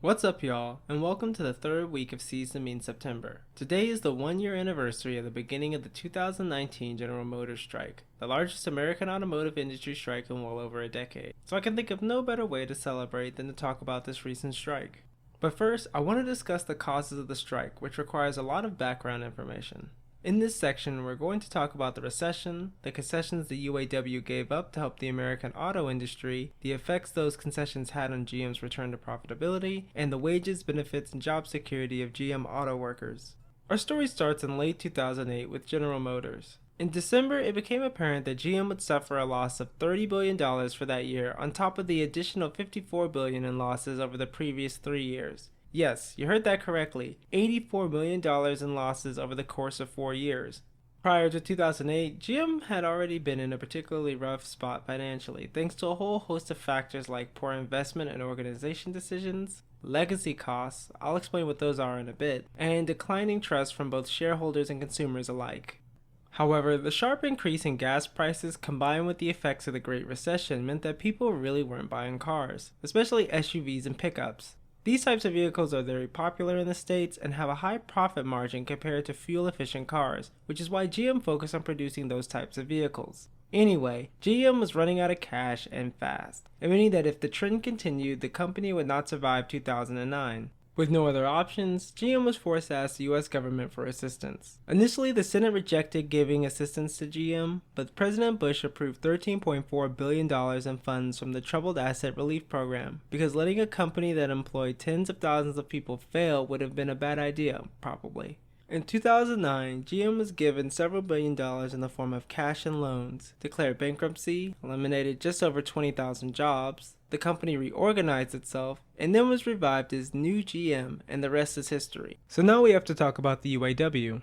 What's up, y'all, and welcome to the third week of Season September. Today is the 1-year anniversary of the beginning of the 2019 General Motors strike, the largest American automotive industry strike in well over a decade. So I can think of no better way to celebrate than to talk about this recent strike. But first, I want to discuss the causes of the strike, which requires a lot of background information. In this section, we're going to talk about the recession, the concessions the UAW gave up to help the American auto industry, the effects those concessions had on GM's return to profitability, and the wages, benefits, and job security of GM auto workers. Our story starts in late 2008 with General Motors. In December, it became apparent that GM would suffer a loss of $30 billion for that year on top of the additional $54 billion in losses over the previous 3 years. Yes, you heard that correctly, $84 million in losses over the course of 4 years. Prior to 2008, GM had already been in a particularly rough spot financially, thanks to a whole host of factors like poor investment and organization decisions, legacy costs, I'll explain what those are in a bit, and declining trust from both shareholders and consumers alike. However, the sharp increase in gas prices combined with the effects of the Great Recession meant that people really weren't buying cars, especially SUVs and pickups. These types of vehicles are very popular in the States and have a high profit margin compared to fuel-efficient cars, which is why GM focused on producing those types of vehicles. Anyway, GM was running out of cash and fast, meaning that if the trend continued, the company would not survive 2009. With no other options, GM was forced to ask the US government for assistance. Initially, the Senate rejected giving assistance to GM, but President Bush approved $13.4 billion in funds from the Troubled Asset Relief Program, because letting a company that employed tens of thousands of people fail would have been a bad idea, probably. In 2009, GM was given several billion dollars in the form of cash and loans, declared bankruptcy, eliminated just over 20,000 jobs, the company reorganized itself, and then was revived as New GM, and the rest is history. So now we have to talk about the UAW.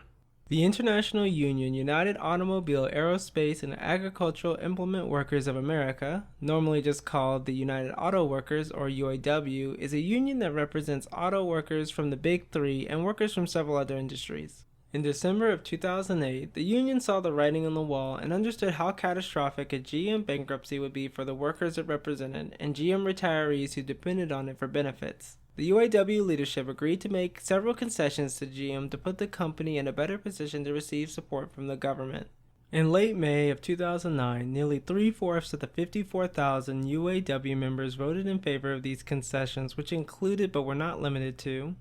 The International Union United Automobile, Aerospace, and Agricultural Implement Workers of America, normally just called the United Auto Workers or UAW, is a union that represents auto workers from the Big Three and workers from several other industries. In December of 2008, the union saw the writing on the wall and understood how catastrophic a GM bankruptcy would be for the workers it represented and GM retirees who depended on it for benefits. The UAW leadership agreed to make several concessions to GM to put the company in a better position to receive support from the government. In late May of 2009, nearly 3/4 of the 54,000 UAW members voted in favor of these concessions, which included but were not limited to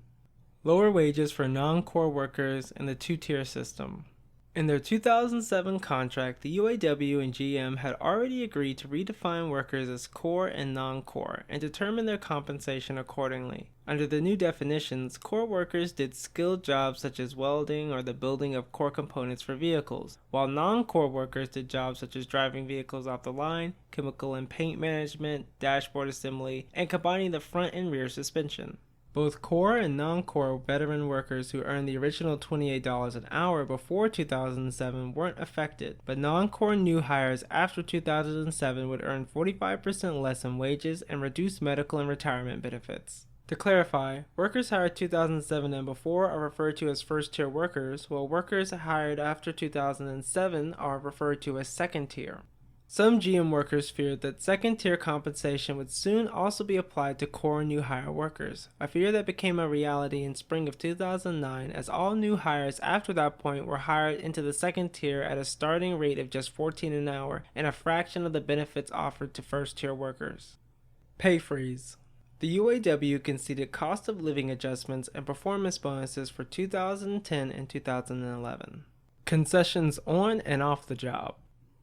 lower wages for non-core workers and the two-tier system. In their 2007 contract, the UAW and GM had already agreed to redefine workers as core and non-core and determine their compensation accordingly. Under the new definitions, core workers did skilled jobs such as welding or the building of core components for vehicles, while non-core workers did jobs such as driving vehicles off the line, chemical and paint management, dashboard assembly, and combining the front and rear suspension. Both core and non-core veteran workers who earned the original $28 an hour before 2007 weren't affected, but non-core new hires after 2007 would earn 45% less in wages and reduced medical and retirement benefits. To clarify, workers hired 2007 and before are referred to as first-tier workers, while workers hired after 2007 are referred to as second-tier. Some GM workers feared that second-tier compensation would soon also be applied to core new hire workers, a fear that became a reality in spring of 2009 as all new hires after that point were hired into the second tier at a starting rate of just $14 an hour and a fraction of the benefits offered to first-tier workers. Pay freeze. The UAW conceded cost of living adjustments and performance bonuses for 2010 and 2011. Concessions on and off the job.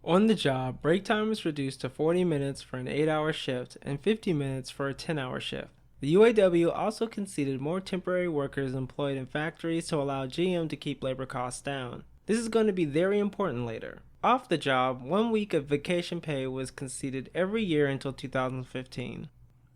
On the job, break time was reduced to 40 minutes for an 8-hour shift and 50 minutes for a 10-hour shift. The UAW also conceded more temporary workers employed in factories to allow GM to keep labor costs down. This is going to be very important later. Off the job, 1 week of vacation pay was conceded every year until 2015.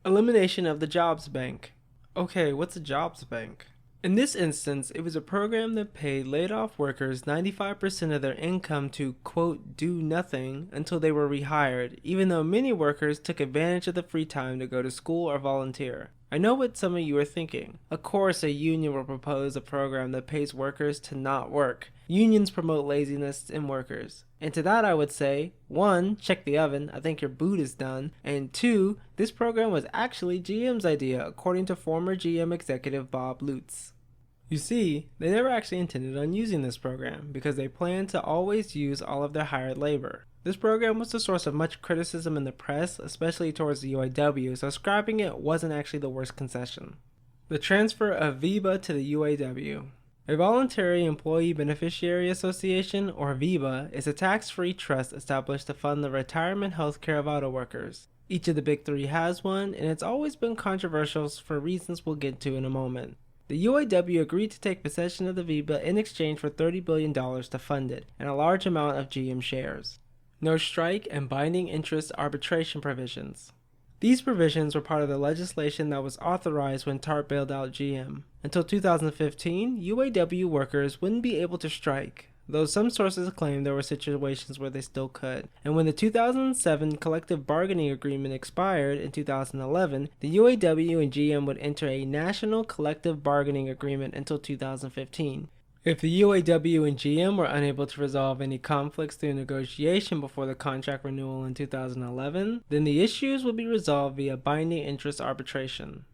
Elimination of the Jobs Bank. Okay, what's a Jobs Bank? In this instance, it was a program that paid laid-off workers 95% of their income to, quote, do nothing until they were rehired, even though many workers took advantage of the free time to go to school or volunteer. I know what some of you are thinking. Of course, a union will propose a program that pays workers to not work. Unions promote laziness in workers. And to that I would say, 1, check the oven, I think your boot is done, and 2, this program was actually GM's idea, according to former GM executive Bob Lutz. You see, they never actually intended on using this program, because they planned to always use all of their hired labor. This program was the source of much criticism in the press, especially towards the UAW, so scrapping it wasn't actually the worst concession. The transfer of VEBA to the UAW. A Voluntary Employee Beneficiary Association, or VEBA, is a tax-free trust established to fund the retirement health care of auto workers. Each of the big three has one, and it's always been controversial for reasons we'll get to in a moment. The UAW agreed to take possession of the VEBA in exchange for $30 billion to fund it, and a large amount of GM shares. No strike and binding interest arbitration provisions. These provisions were part of the legislation that was authorized when TARP bailed out GM. Until 2015, UAW workers wouldn't be able to strike, though some sources claim there were situations where they still could. And when the 2007 collective bargaining agreement expired in 2011, the UAW and GM would enter a national collective bargaining agreement until 2015. If the UAW and GM were unable to resolve any conflicts through negotiation before the contract renewal in 2011, then the issues would be resolved via binding interest arbitration.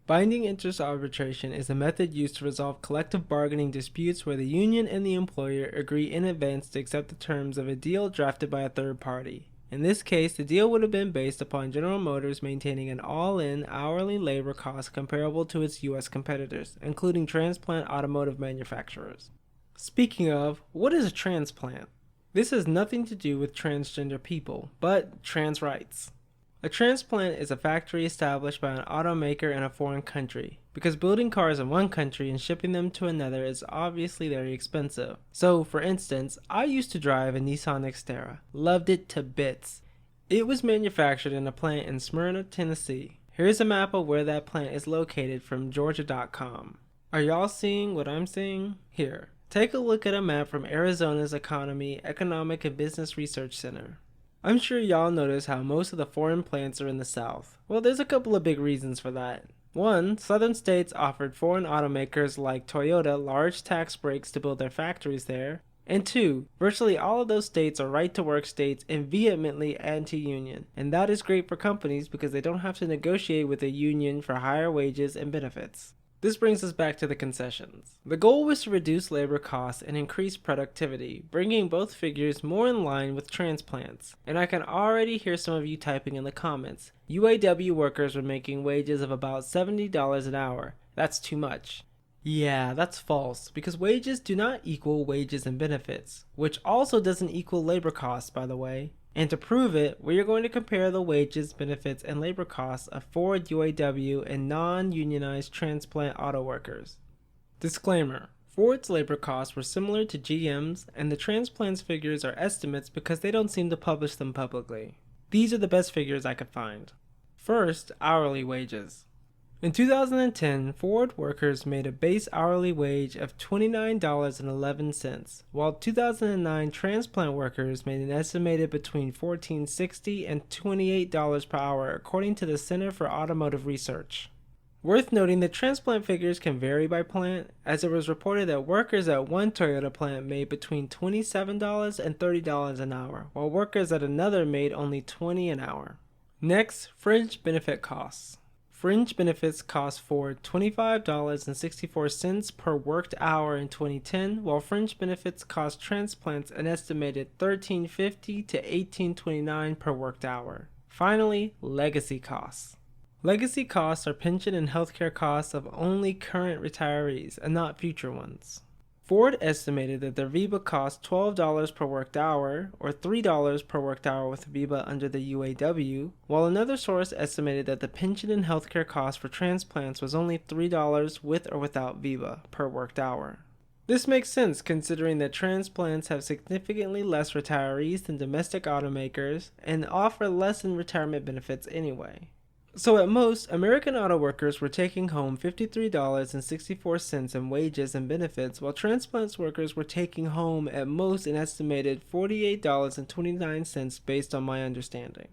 Binding interest arbitration is a method used to resolve collective bargaining disputes where the union and the employer agree in advance to accept the terms of a deal drafted by a third party. In this case, the deal would have been based upon General Motors maintaining an all-in hourly labor cost comparable to its U.S. competitors, including transplant automotive manufacturers. Speaking of, what is a transplant? This has nothing to do with transgender people, but trans rights. A transplant is a factory established by an automaker in a foreign country, because building cars in one country and shipping them to another is obviously very expensive. So, for instance, I used to drive a Nissan Xterra. Loved it to bits. It was manufactured in a plant in Smyrna, Tennessee. Here's a map of where that plant is located from Georgia.com. Are y'all seeing what I'm seeing? Here, take a look at a map from Arizona's Economic and Business Research Center. I'm sure y'all notice how most of the foreign plants are in the South. Well, there's a couple of big reasons for that. 1, southern states offered foreign automakers like Toyota large tax breaks to build their factories there. And 2, virtually all of those states are right-to-work states and vehemently anti-union. And that is great for companies because they don't have to negotiate with a union for higher wages and benefits. This brings us back to the concessions. The goal was to reduce labor costs and increase productivity, bringing both figures more in line with transplants. And I can already hear some of you typing in the comments. UAW workers were making wages of about $70 an hour. That's too much. Yeah, that's false, because wages do not equal wages and benefits, which also doesn't equal labor costs, by the way. And to prove it, we are going to compare the wages, benefits, and labor costs of Ford, UAW, and non-unionized transplant auto workers. Disclaimer: Ford's labor costs were similar to GM's, and the transplant's figures are estimates because they don't seem to publish them publicly. These are the best figures I could find. First, hourly wages. In 2010, Ford workers made a base hourly wage of $29.11, while 2009 transplant workers made an estimated between $14.60 and $28 per hour, according to the Center for Automotive Research. Worth noting that transplant figures can vary by plant, as it was reported that workers at one Toyota plant made between $27 and $30 an hour, while workers at another made only $20 an hour. Next, fringe benefit costs. Fringe benefits cost Ford $25.64 per worked hour in 2010, while fringe benefits cost transplants an estimated $13.50 to $18.29 per worked hour. Finally, legacy costs. Legacy costs are pension and healthcare costs of only current retirees and not future ones. Ford estimated that their VEBA cost $12 per worked hour, or $3 per worked hour with VEBA under the UAW, while another source estimated that the pension and healthcare cost for transplants was only $3 with or without VEBA per worked hour. This makes sense considering that transplants have significantly less retirees than domestic automakers and offer less in retirement benefits anyway. So at most, American auto workers were taking home $53.64 in wages and benefits, while transplants workers were taking home at most an estimated $48.29 based on my understanding.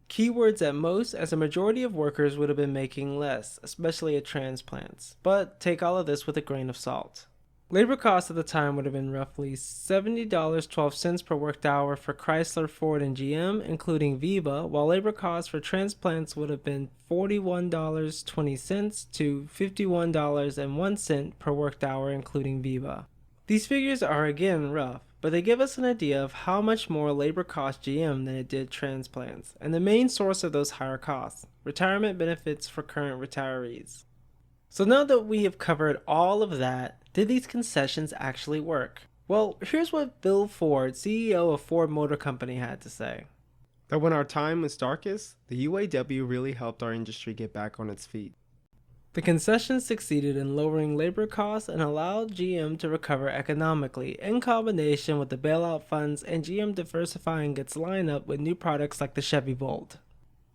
Keywords at most, as a majority of workers would have been making less, especially at transplants, but take all of this with a grain of salt. Labor costs at the time would have been roughly $70.12 per worked hour for Chrysler, Ford, and GM, including Viva, while labor costs for transplants would have been $41.20 to $51.01 per worked hour, including Viva. These figures are again rough, but they give us an idea of how much more labor cost GM than it did transplants, and the main source of those higher costs, retirement benefits for current retirees. So now that we have covered all of that, did these concessions actually work? Well, here's what Bill Ford, CEO of Ford Motor Company, had to say. That when our time was darkest, the UAW really helped our industry get back on its feet. The concessions succeeded in lowering labor costs and allowed GM to recover economically, in combination with the bailout funds and GM diversifying its lineup with new products like the Chevy Volt.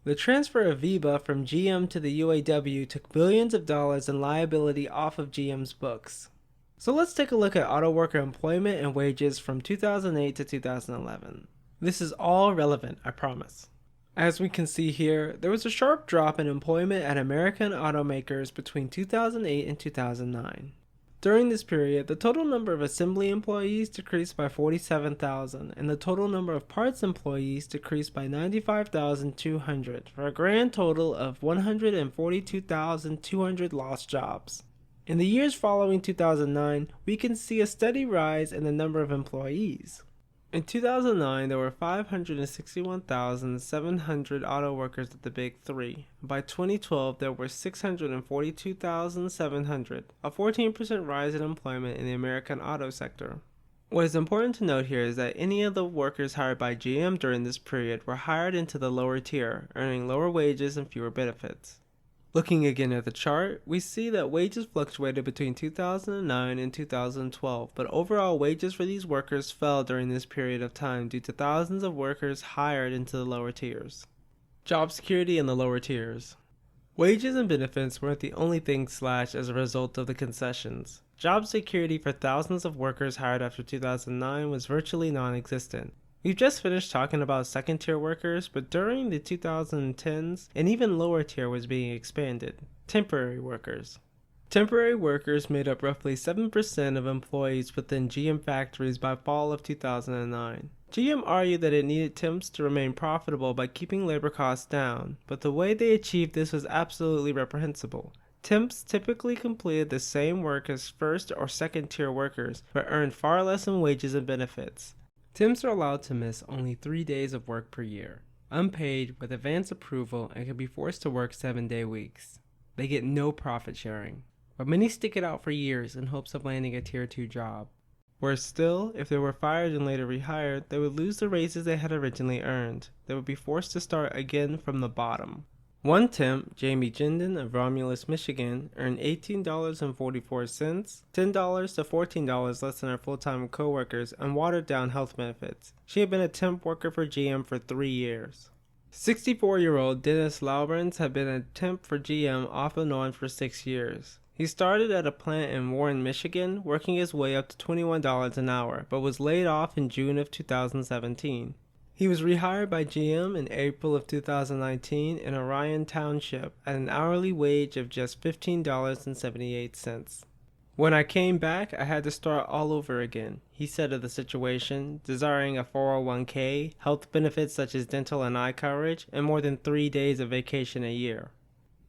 The transfer of Viva from GM to the UAW took billions of dollars in liability off of GM's books. So let's take a look at auto worker employment and wages from 2008 to 2011. This is all relevant, I promise. As we can see here, there was a sharp drop in employment at American automakers between 2008 and 2009. During this period, the total number of assembly employees decreased by 47,000, and the total number of parts employees decreased by 95,200, for a grand total of 142,200 lost jobs. In the years following 2009, we can see a steady rise in the number of employees. In 2009, there were 561,700 auto workers at the Big Three. By 2012, there were 642,700, a 14% rise in employment in the American auto sector. What is important to note here is that any of the workers hired by GM during this period were hired into the lower tier, earning lower wages and fewer benefits. Looking again at the chart, we see that wages fluctuated between 2009 and 2012, but overall wages for these workers fell during this period of time due to thousands of workers hired into the lower tiers. Job security in the lower tiers. Wages and benefits weren't the only things slashed as a result of the concessions. Job security for thousands of workers hired after 2009 was virtually non-existent. We've just finished talking about second-tier workers, but during the 2010s, an even lower tier was being expanded: temporary workers. Temporary workers made up roughly 7% of employees within GM factories by fall of 2009. GM argued that it needed temps to remain profitable by keeping labor costs down, but the way they achieved this was absolutely reprehensible. Temps typically completed the same work as first or second-tier workers, but earned far less in wages and benefits. Temps are allowed to miss only 3 days of work per year, unpaid with advance approval, and can be forced to work 7-day weeks. They get no profit sharing, but many stick it out for years in hopes of landing a Tier 2 job. Worse still, if they were fired and later rehired, they would lose the raises they had originally earned. They would be forced to start again from the bottom. One temp, Jamie Jinden of Romulus, Michigan, earned $18.44, $10 to $14 less than her full-time co-workers, and watered down health benefits. She had been a temp worker for GM for 3 years. 64-year-old Dennis Laubrens had been a temp for GM off and on for 6 years. He started at a plant in Warren, Michigan, working his way up to $21 an hour, but was laid off in June of 2017. He was rehired by GM in April of 2019 in Orion Township at an hourly wage of just $15.78. "When I came back, I had to start all over again," he said of the situation, desiring a 401k, health benefits such as dental and eye coverage, and more than 3 days of vacation a year.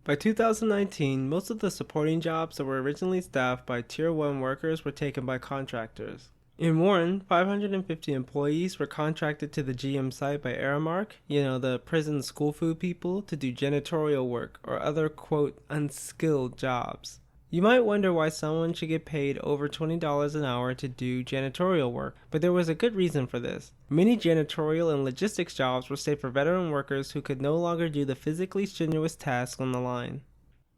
By 2019, most of the supporting jobs that were originally staffed by Tier 1 workers were taken by contractors. In Warren, 550 employees were contracted to the GM site by Aramark, the prison school food people, to do janitorial work or other, quote, unskilled jobs. You might wonder why someone should get paid over $20 an hour to do janitorial work, but there was a good reason for this. Many janitorial and logistics jobs were saved for veteran workers who could no longer do the physically strenuous tasks on the line.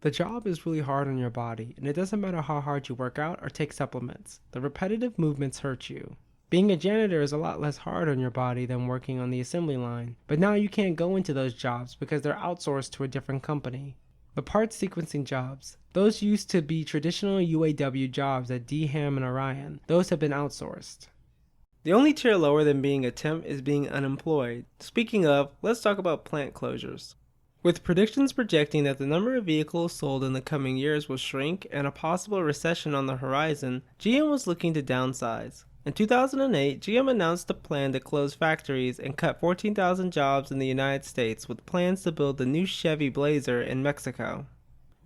The job is really hard on your body, and it doesn't matter how hard you work out or take supplements. The repetitive movements hurt you. Being a janitor is a lot less hard on your body than working on the assembly line, but now you can't go into those jobs because they're outsourced to a different company. The parts sequencing jobs, those used to be traditional UAW jobs at DHAM and Orion, those have been outsourced. The only tier lower than being a temp is being unemployed. Speaking of, let's talk about plant closures. With predictions projecting that the number of vehicles sold in the coming years will shrink and a possible recession on the horizon, GM was looking to downsize. In 2008, GM announced a plan to close factories and cut 14,000 jobs in the United States with plans to build the new Chevy Blazer in Mexico.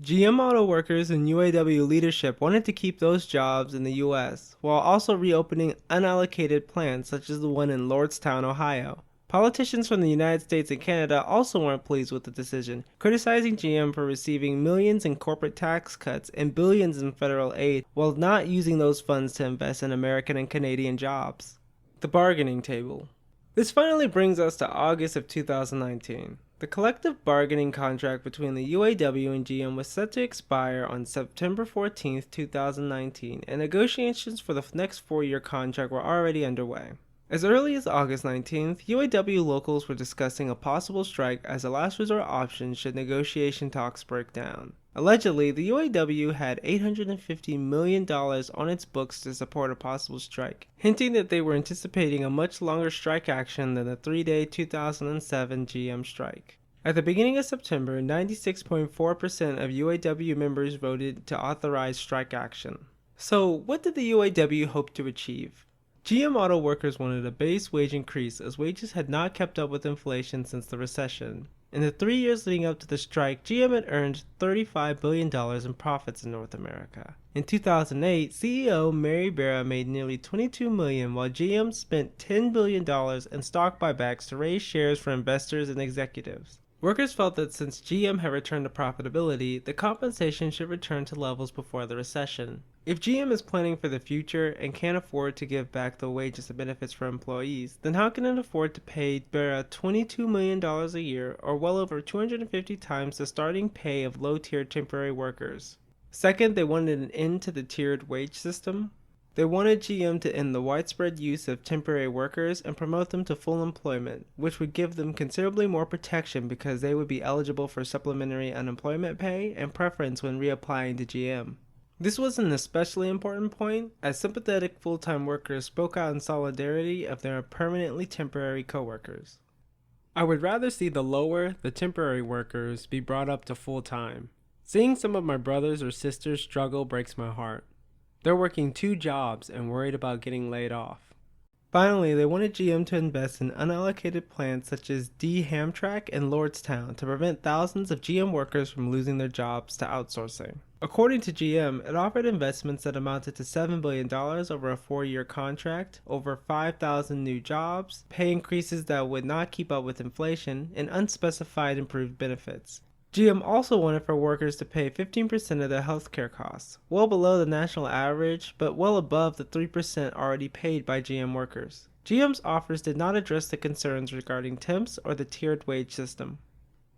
GM auto workers and UAW leadership wanted to keep those jobs in the US, while also reopening unallocated plants such as the one in Lordstown, Ohio. Politicians from the United States and Canada also weren't pleased with the decision, criticizing GM for receiving millions in corporate tax cuts and billions in federal aid while not using those funds to invest in American and Canadian jobs. The bargaining table. This finally brings us to August of 2019. The collective bargaining contract between the UAW and GM was set to expire on September 14, 2019, and negotiations for the next 4-year contract were already underway. As early as August 19th, UAW locals were discussing a possible strike as a last resort option should negotiation talks break down. Allegedly, the UAW had $850 million on its books to support a possible strike, hinting that they were anticipating a much longer strike action than the 3-day 2007 GM strike. At the beginning of September, 96.4% of UAW members voted to authorize strike action. So, what did the UAW hope to achieve? GM auto workers wanted a base wage increase as wages had not kept up with inflation since the recession. In the 3 years leading up to the strike, GM had earned $35 billion in profits in North America. In 2008, CEO Mary Barra made nearly $22 million while GM spent $10 billion in stock buybacks to raise shares for investors and executives. Workers felt that since GM had returned to profitability, the compensation should return to levels before the recession. If GM is planning for the future and can't afford to give back the wages and benefits for employees, then how can it afford to pay Barra $22 million a year, or well over 250 times the starting pay of low-tier temporary workers? Second, they wanted an end to the tiered wage system. They wanted GM to end the widespread use of temporary workers and promote them to full employment, which would give them considerably more protection because they would be eligible for supplementary unemployment pay and preference when reapplying to GM. This was an especially important point, as sympathetic full-time workers spoke out in solidarity of their permanently temporary coworkers. I would rather see the temporary workers, be brought up to full-time. Seeing some of my brothers or sisters struggle breaks my heart. They're working 2 jobs and worried about getting laid off. Finally, they wanted GM to invest in unallocated plants such as Hamtramck and Lordstown to prevent thousands of GM workers from losing their jobs to outsourcing. According to GM, it offered investments that amounted to $7 billion over a 4-year contract, over 5,000 new jobs, pay increases that would not keep up with inflation, and unspecified improved benefits. GM also wanted for workers to pay 15% of their healthcare costs, well below the national average, but well above the 3% already paid by GM workers. GM's offers did not address the concerns regarding temps or the tiered wage system.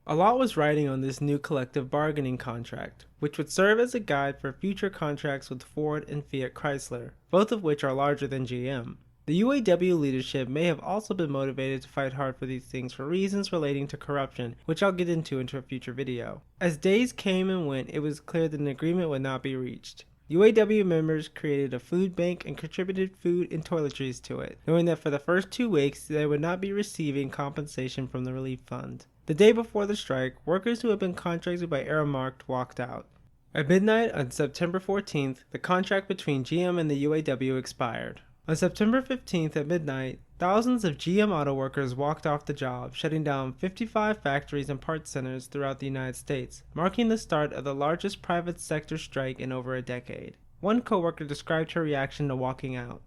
A lot was riding on this new collective bargaining contract, which would serve as a guide for future contracts with Ford and Fiat Chrysler, both of which are larger than GM. The UAW leadership may have also been motivated to fight hard for these things for reasons relating to corruption, which I'll get into a future video. As days came and went, it was clear that an agreement would not be reached. UAW members created a food bank and contributed food and toiletries to it, knowing that for the first 2 weeks they would not be receiving compensation from the relief fund. The day before the strike, workers who had been contracted by Aramark walked out. At midnight on September 14th, the contract between GM and the UAW expired. On September 15th at midnight, thousands of GM auto workers walked off the job, shutting down 55 factories and parts centers throughout the United States, marking the start of the largest private sector strike in over a decade. One coworker described her reaction to walking out.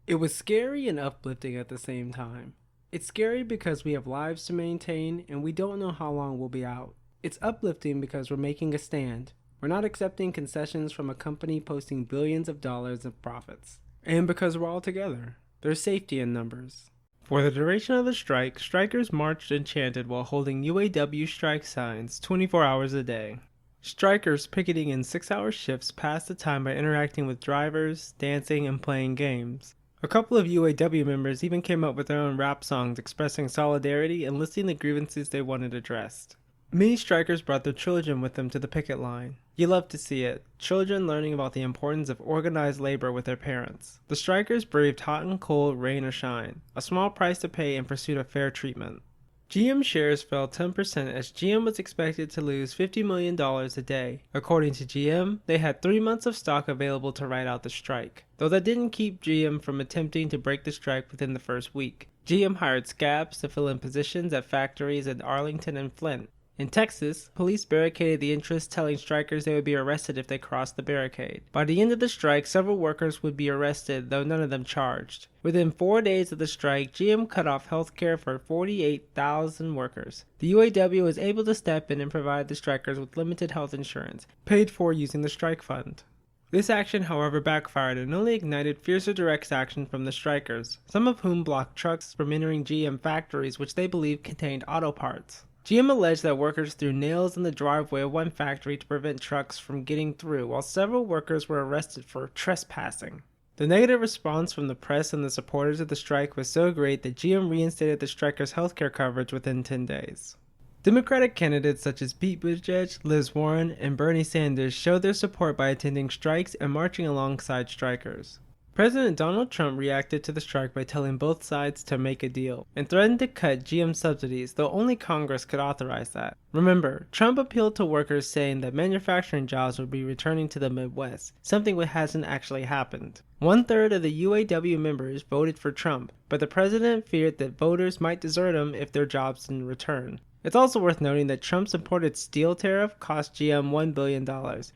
It was scary and uplifting at the same time. It's scary because we have lives to maintain and we don't know how long we'll be out. It's uplifting because we're making a stand. We're not accepting concessions from a company posting billions of dollars of profits. And because we're all together. There's safety in numbers. For the duration of the strike, strikers marched and chanted while holding UAW strike signs 24 hours a day. Strikers picketing in 6-hour shifts passed the time by interacting with drivers, dancing, and playing games. A couple of UAW members even came up with their own rap songs expressing solidarity and listing the grievances they wanted addressed. Many strikers brought their children with them to the picket line. You love to see it. Children learning about the importance of organized labor with their parents. The strikers braved hot and cold, rain or shine, a small price to pay in pursuit of fair treatment. GM shares fell 10% as GM was expected to lose $50 million a day. According to GM, they had 3 months of stock available to ride out the strike, though that didn't keep GM from attempting to break the strike within the first week. GM hired scabs to fill in positions at factories in Arlington and Flint. In Texas, police barricaded the entrance, telling strikers they would be arrested if they crossed the barricade. By the end of the strike, several workers would be arrested, though none of them charged. Within 4 days of the strike, GM cut off health care for 48,000 workers. The UAW was able to step in and provide the strikers with limited health insurance, paid for using the strike fund. This action, however, backfired and only ignited fiercer direct action from the strikers, some of whom blocked trucks from entering GM factories which they believed contained auto parts. GM alleged that workers threw nails in the driveway of one factory to prevent trucks from getting through, while several workers were arrested for trespassing. The negative response from the press and the supporters of the strike was so great that GM reinstated the strikers' healthcare coverage within 10 days. Democratic candidates such as Pete Buttigieg, Liz Warren, and Bernie Sanders showed their support by attending strikes and marching alongside strikers. President Donald Trump reacted to the strike by telling both sides to make a deal, and threatened to cut GM subsidies, though only Congress could authorize that. Remember, Trump appealed to workers saying that manufacturing jobs would be returning to the Midwest, something that hasn't actually happened. 1/3 of the UAW members voted for Trump, but the president feared that voters might desert him if their jobs didn't return. It's also worth noting that Trump's imported steel tariff cost GM $1 billion,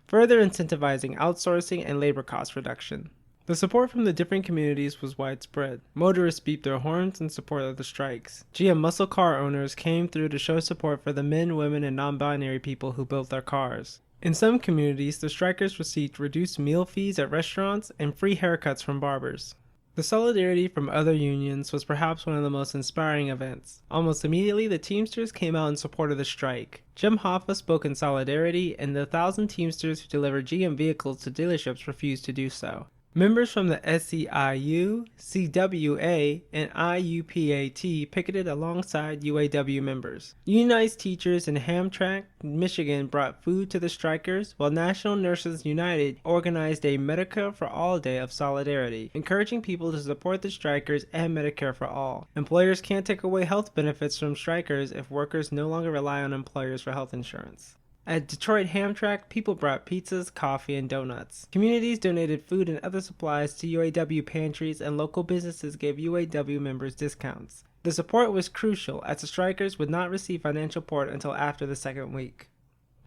further incentivizing outsourcing and labor cost reduction. The support from the different communities was widespread. Motorists beeped their horns in support of the strikes. GM muscle car owners came through to show support for the men, women, and non-binary people who built their cars. In some communities, the strikers received reduced meal fees at restaurants and free haircuts from barbers. The solidarity from other unions was perhaps one of the most inspiring events. Almost immediately, the Teamsters came out in support of the strike. Jim Hoffa spoke in solidarity, and the 1,000 Teamsters who delivered GM vehicles to dealerships refused to do so. Members from the SEIU, CWA, and IUPAT picketed alongside UAW members. Unionized teachers in Hamtramck, Michigan brought food to the strikers, while National Nurses United organized a Medicare for All Day of solidarity, encouraging people to support the strikers and Medicare for All. Employers can't take away health benefits from strikers if workers no longer rely on employers for health insurance. At Detroit Hamtramck, people brought pizzas, coffee, and donuts. Communities donated food and other supplies to UAW pantries, and local businesses gave UAW members discounts. The support was crucial, as the strikers would not receive financial support until after the second week.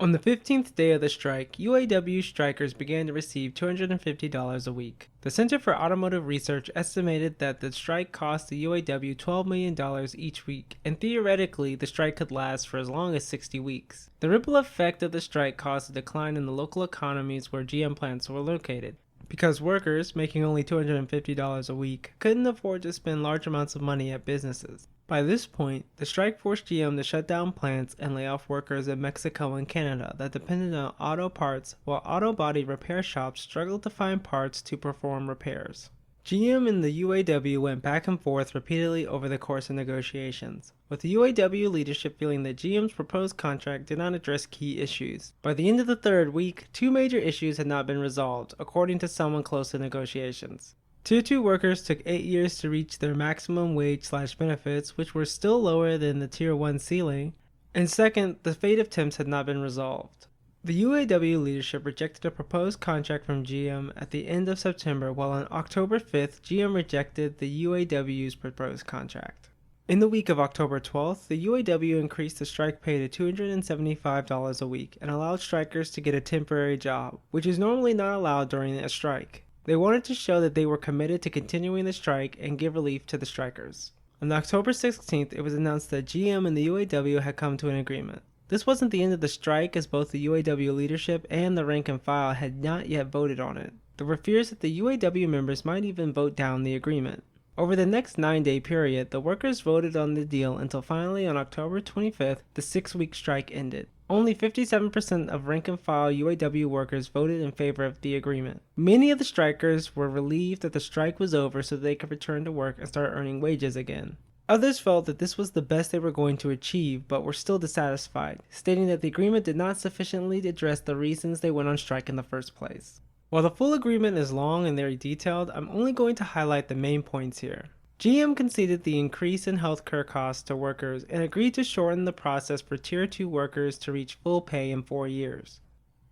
On the 15th day of the strike, UAW strikers began to receive $250 a week. The Center for Automotive Research estimated that the strike cost the UAW $12 million each week, and theoretically, the strike could last for as long as 60 weeks. The ripple effect of the strike caused a decline in the local economies where GM plants were located, because workers, making only $250 a week, couldn't afford to spend large amounts of money at businesses. By this point, the strike forced GM to shut down plants and lay off workers in Mexico and Canada that depended on auto parts, while auto body repair shops struggled to find parts to perform repairs. GM and the UAW went back and forth repeatedly over the course of negotiations, with the UAW leadership feeling that GM's proposed contract did not address key issues. By the end of the third week, 2 major issues had not been resolved, according to someone close to negotiations. Tier 2 workers took 8 years to reach their maximum wage/benefits, which were still lower than the Tier 1 ceiling. And second, the fate of temps had not been resolved. The UAW leadership rejected a proposed contract from GM at the end of September, while on October 5th, GM rejected the UAW's proposed contract. In the week of October 12th, the UAW increased the strike pay to $275 a week and allowed strikers to get a temporary job, which is normally not allowed during a strike. They wanted to show that they were committed to continuing the strike and give relief to the strikers. On October 16th, it was announced that GM and the UAW had come to an agreement. This wasn't the end of the strike, as both the UAW leadership and the rank and file had not yet voted on it. There were fears that the UAW members might even vote down the agreement. Over the next 9-day period, the workers voted on the deal until finally on October 25th, the 6-week strike ended. Only 57% of rank-and-file UAW workers voted in favor of the agreement. Many of the strikers were relieved that the strike was over so they could return to work and start earning wages again. Others felt that this was the best they were going to achieve, but were still dissatisfied, stating that the agreement did not sufficiently address the reasons they went on strike in the first place. While the full agreement is long and very detailed, I'm only going to highlight the main points here. GM conceded the increase in healthcare costs to workers and agreed to shorten the process for Tier 2 workers to reach full pay in 4 years.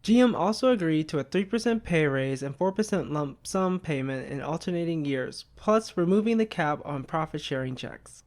GM also agreed to a 3% pay raise and 4% lump sum payment in alternating years, plus removing the cap on profit-sharing checks.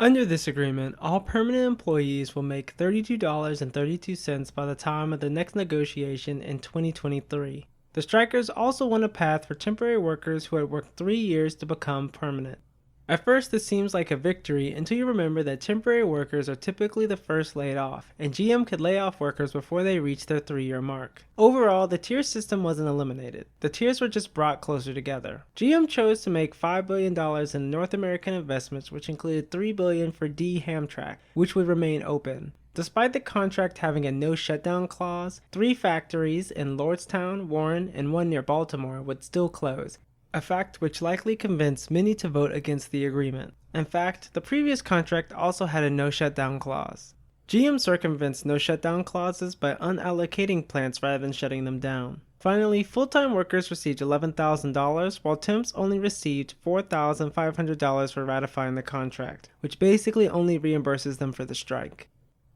Under this agreement, all permanent employees will make $32.32 by the time of the next negotiation in 2023. The strikers also want a path for temporary workers who had worked 3 years to become permanent. At first, this seems like a victory until you remember that temporary workers are typically the first laid off, and GM could lay off workers before they reach their 3-year mark. Overall, the tier system wasn't eliminated. The tiers were just brought closer together. GM chose to make $5 billion in North American investments, which included $3 billion for D-Hamtrak, which would remain open. Despite the contract having a no shutdown clause, 3 factories in Lordstown, Warren, and 1 near Baltimore would still close, a fact which likely convinced many to vote against the agreement. In fact, the previous contract also had a no shutdown clause. GM circumvents no shutdown clauses by unallocating plants rather than shutting them down. Finally, full-time workers received $11,000, while temps only received $4,500 for ratifying the contract, which basically only reimburses them for the strike.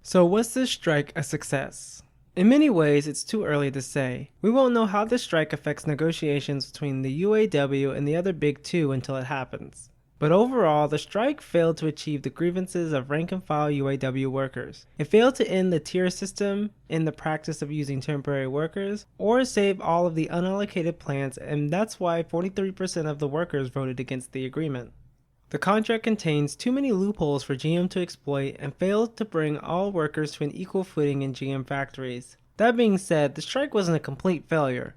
So was this strike a success? In many ways, it's too early to say. We won't know how this strike affects negotiations between the UAW and the other big two until it happens. But overall, the strike failed to achieve the grievances of rank-and-file UAW workers. It failed to end the tier system in the practice of using temporary workers, or save all of the unallocated plants, and that's why 43% of the workers voted against the agreement. The contract contains too many loopholes for GM to exploit and failed to bring all workers to an equal footing in GM factories. That being said, the strike wasn't a complete failure.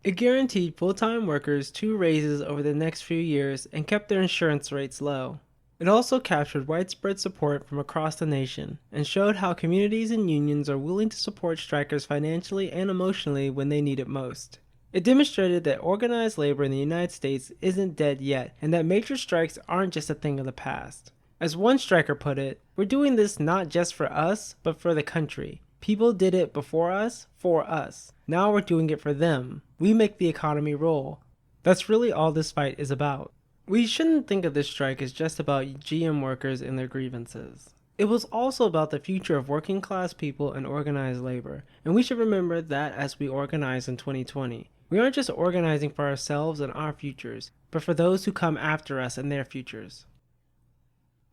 It guaranteed full-time workers 2 raises over the next few years and kept their insurance rates low. It also captured widespread support from across the nation and showed how communities and unions are willing to support strikers financially and emotionally when they need it most. It demonstrated that organized labor in the United States isn't dead yet, and that major strikes aren't just a thing of the past. As one striker put it, "We're doing this not just for us, but for the country. People did it before us, for us. Now we're doing it for them. We make the economy roll." That's really all this fight is about. We shouldn't think of this strike as just about GM workers and their grievances. It was also about the future of working class people and organized labor, and we should remember that as we organize in 2020. We aren't just organizing for ourselves and our futures, but for those who come after us and their futures.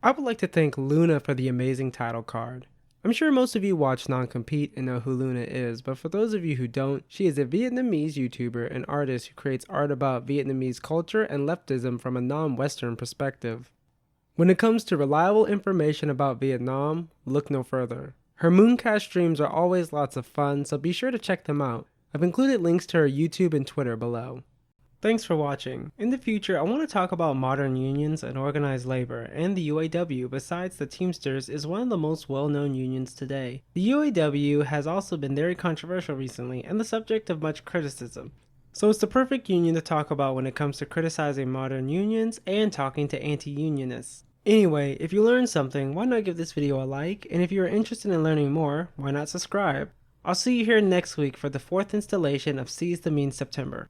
I would like to thank Luna for the amazing title card. I'm sure most of you watch Non-Compete and know who Luna is, but for those of you who don't, she is a Vietnamese YouTuber and artist who creates art about Vietnamese culture and leftism from a non-Western perspective. When it comes to reliable information about Vietnam, look no further. Her Mooncast streams are always lots of fun, so be sure to check them out. I've included links to her YouTube and Twitter below. Thanks for watching. In the future, I want to talk about modern unions and organized labor, and the UAW, besides the Teamsters, is one of the most well-known unions today. The UAW has also been very controversial recently and the subject of much criticism. So it's the perfect union to talk about when it comes to criticizing modern unions and talking to anti-unionists. Anyway, if you learned something, why not give this video a like, and if you are interested in learning more, why not subscribe? I'll see you here next week for the 4th installation of Seize the Mean September.